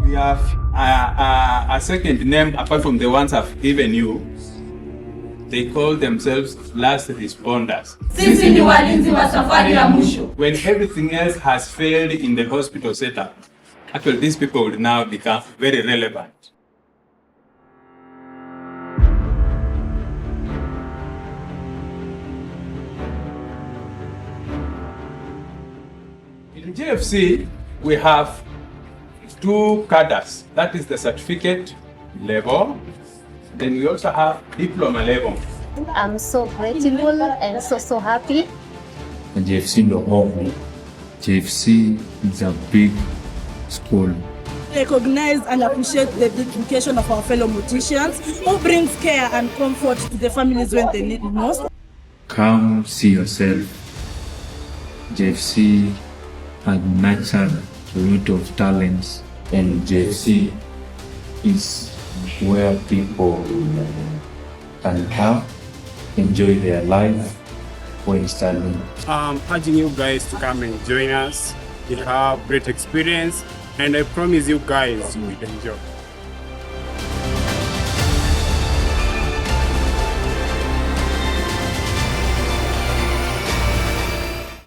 We have a second name apart from the ones I've given you. They call themselves last responders. Sisi ni walinzi wa safari ya mwisho. When everything else has failed in the hospital setup, actually these people will now become very relevant. In JFC, we have two cadres. That is the certificate level. Then we also have diploma level. I'm so grateful and so happy. JFC ndo home. JFC is a big school. Recognize and appreciate the dedication of our fellow morticians who brings care and comfort to the families when they need it most. Come see yourself. JFC has nurtured a lot of talents, and JFC is where people can come enjoy their life when studying. Urging you guys to come and join us. You'll have great experience, and I promise you guys you will enjoy.